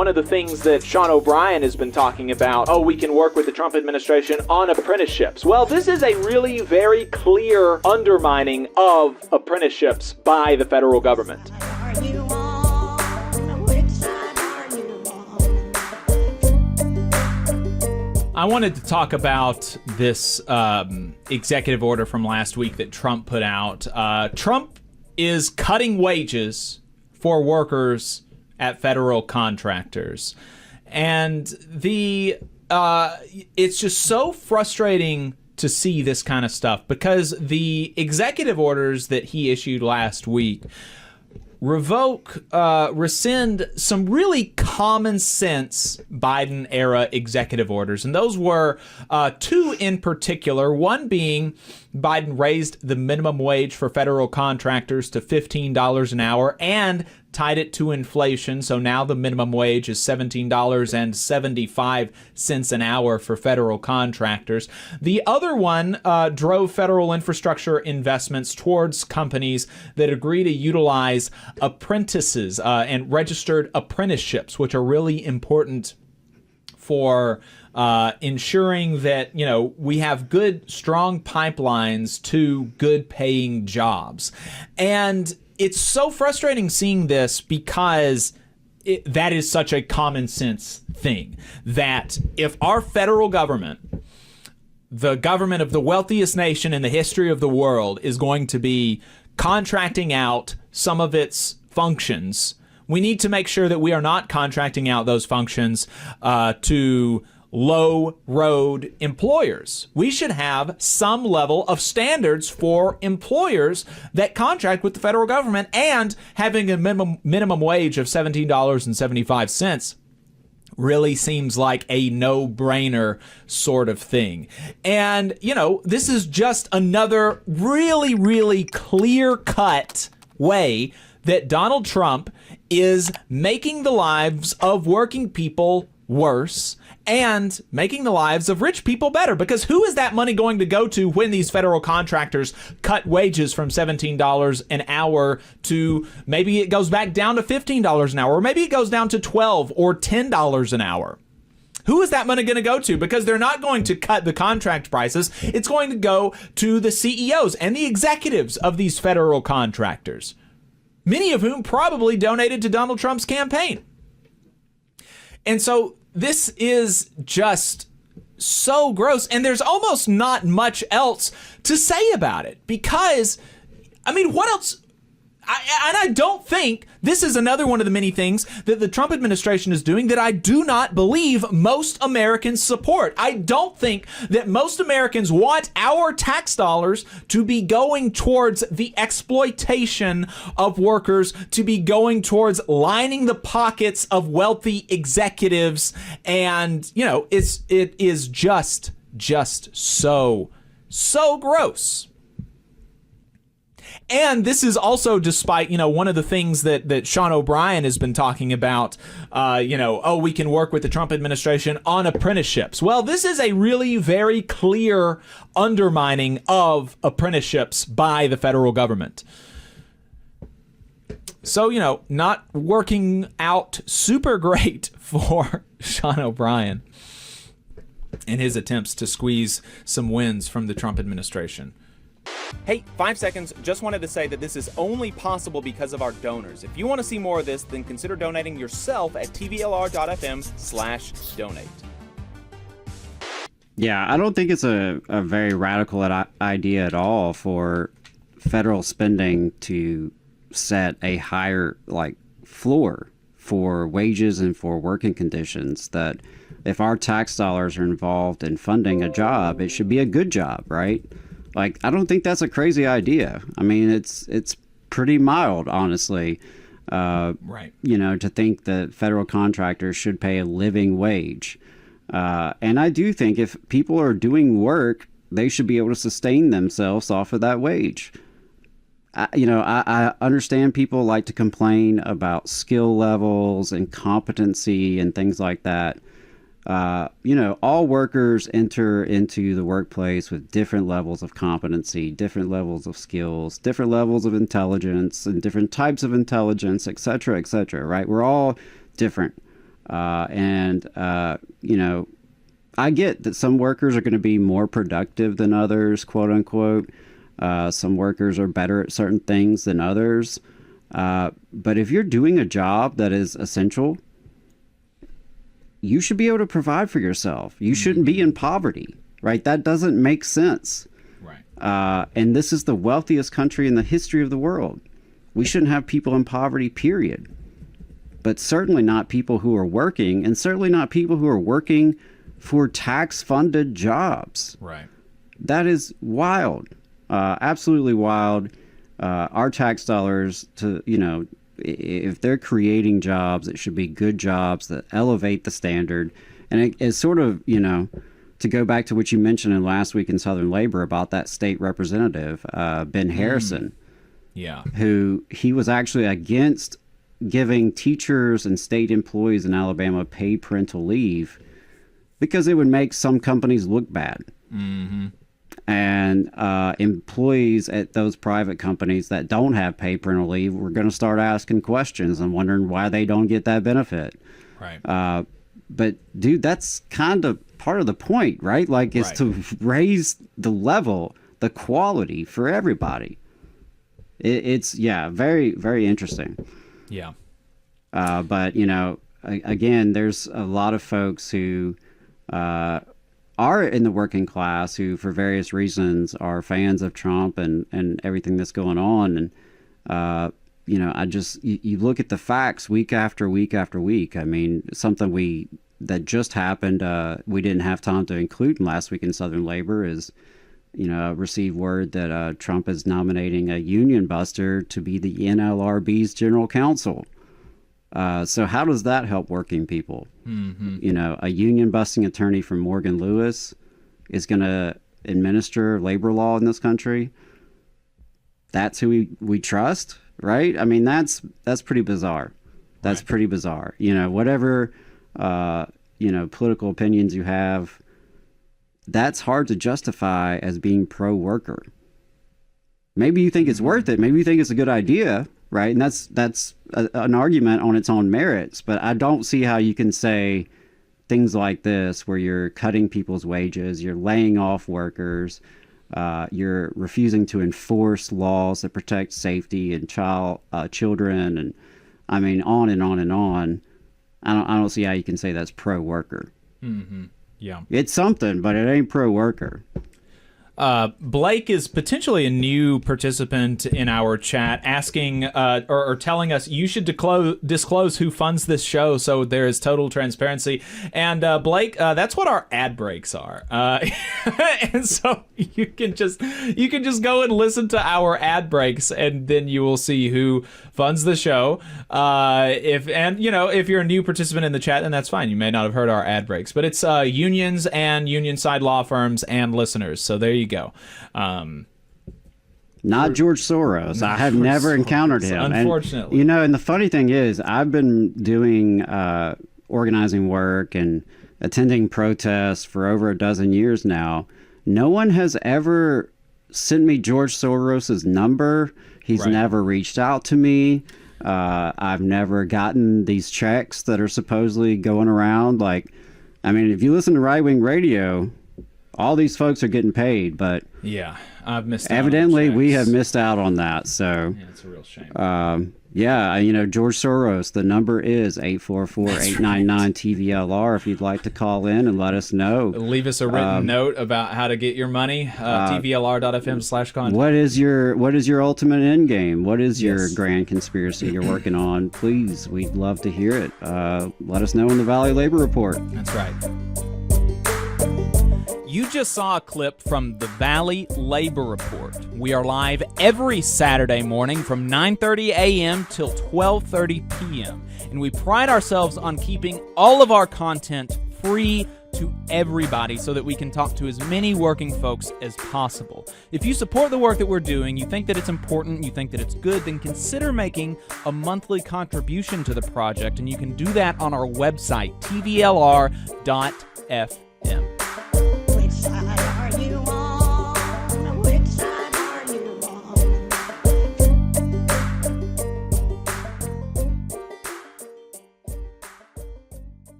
one of the things that Sean O'Brien has been talking about, oh, we can work with the Trump administration on apprenticeships. Well, this is a really very clear undermining of apprenticeships by the federal government. I wanted to talk about this executive order from last week that Trump put out. Trump is cutting wages for workers at federal contractors. And it's just so frustrating to see this kind of stuff because the executive orders that he issued last week rescind some really common sense Biden era executive orders. And those were two in particular, one being Biden raised the minimum wage for federal contractors to $15 an hour and tied it to inflation. So now the minimum wage is $17.75 an hour for federal contractors. The other one drove federal infrastructure investments towards companies that agree to utilize apprentices and registered apprenticeships, which are really important for ensuring that, we have good, strong pipelines to good paying jobs. And it's so frustrating seeing this because that is such a common sense thing that if our federal government, the government of the wealthiest nation in the history of the world, is going to be contracting out some of its functions, we need to make sure that we are not contracting out those functions to low road employers. We should have some level of standards for employers that contract with the federal government, and having a minimum wage of $17.75 really seems like a no-brainer sort of thing. And, this is just another really, really clear-cut way that Donald Trump is making the lives of working people worse and making the lives of rich people better. Because who is that money going to go to when these federal contractors cut wages from $17 an hour to maybe it goes back down to $15 an hour, or maybe it goes down to $12 or $10 an hour? Who is that money going to go to? Because they're not going to cut the contract prices. It's going to go to the CEOs and the executives of these federal contractors, many of whom probably donated to Donald Trump's campaign. And so this is just so gross, and there's almost not much else to say about it because, what else? I don't think this is another one of the many things that the Trump administration is doing that I do not believe most Americans support. I don't think that most Americans want our tax dollars to be going towards the exploitation of workers, to be going towards lining the pockets of wealthy executives. And, it is just so gross. And this is also despite, one of the things that Sean O'Brien has been talking about, we can work with the Trump administration on apprenticeships. Well, this is a really very clear undermining of apprenticeships by the federal government. So, not working out super great for Sean O'Brien in his attempts to squeeze some wins from the Trump administration. Hey, 5 seconds. Just wanted to say that this is only possible because of our donors. If you want to see more of this, then consider donating yourself at tvlr.fm/donate. Yeah, I don't think it's a very radical idea at all for federal spending to set a higher floor for wages and for working conditions. That if our tax dollars are involved in funding a job, it should be a good job, right? I don't think that's a crazy idea. It's pretty mild, honestly. Right. To think that federal contractors should pay a living wage. And I do think if people are doing work, they should be able to sustain themselves off of that wage. I understand people like to complain about skill levels and competency and things like that. All workers enter into the workplace with different levels of competency, different levels of skills, different levels of intelligence, and different types of intelligence, et cetera, right? We're all different. You know, I get that some workers are going to be more productive than others, quote unquote. Some workers are better at certain things than others. But if you're doing a job that is essential, you should be able to provide for yourself. You shouldn't be in poverty, right? That doesn't make sense. Right. And this is the wealthiest country in the history of the world. We shouldn't have people in poverty, period. But certainly not people who are working, and certainly not people who are working for tax-funded jobs. Right. That is wild. Absolutely wild. Our tax dollars, to, you know, if they're creating jobs, it should be good jobs that elevate the standard. And it's sort of, you know, to go back to what you mentioned in last week in Southern Labor about that state representative, Ben Harrison. Yeah. Who he was actually against giving teachers and state employees in Alabama paid parental leave because it would make some companies look bad. Mm-hmm. And employees at those private companies that don't have paid parental leave were going to start asking questions and wondering why they don't get that benefit. Right. But dude, that's kind of part of the point, right? Like, it's to raise the level, the quality for everybody. It's very, very interesting. Yeah. But, you know, again, there's a lot of folks who are in the working class who, for various reasons, are fans of Trump and everything that's going on. And, you know, you look at the facts week after week after week. I mean, something that just happened, we didn't have time to include last week in Southern Labor is, you know, received word that Trump is nominating a union buster to be the NLRB's general counsel. So how does that help working people? Mm-hmm. You know, a union busting attorney from Morgan Lewis is going to administer labor law in this country. That's who we trust, right? I mean, that's pretty bizarre. That's pretty bizarre. You know, whatever, you know, political opinions you have, that's hard to justify as being pro-worker. Maybe you think it's worth it. Maybe you think it's a good idea, right? And that's an argument on its own merits. But I don't see how you can say things like this where you're cutting people's wages, you're laying off workers, you're refusing to enforce laws that protect safety and children, and I mean, on and on and on. I don't see how you can say that's pro-worker. Mm-hmm. Yeah. It's something, but it ain't pro-worker. Blake is potentially a new participant in our chat, asking or telling us you should disclose who funds this show so there is total transparency. And Blake, that's what our ad breaks are. And so you can just go and listen to our ad breaks, and then you will see who funds the show. If you're a new participant in the chat, then that's fine. You may not have heard our ad breaks, but it's unions and union side law firms and listeners. So there you go. Not George Soros. I have never encountered him. Unfortunately. And the funny thing is, I've been doing organizing work and attending protests for over a dozen years now. No one has ever sent me George Soros's number. He's never reached out to me. I've never gotten these checks that are supposedly going around. Like, I mean, if you listen to right-wing radio, all these folks are getting paid, but yeah, I've missed out. Evidently, we have missed out on that. So yeah, it's a real shame. George Soros, the number is 844-899-TVLR if you'd like to call in and let us know. Leave us a written note about how to get your money, tvlr.fm/contact. What is your ultimate end game? What is your grand conspiracy you're working on? Please, we'd love to hear it. Let us know in the Valley Labor Report. That's right. You just saw a clip from the Valley Labor Report. We are live every Saturday morning from 9:30 a.m. till 12:30 p.m. And we pride ourselves on keeping all of our content free to everybody so that we can talk to as many working folks as possible. If you support the work that we're doing, you think that it's important, you think that it's good, then consider making a monthly contribution to the project. And you can do that on our website, tvlr.fm.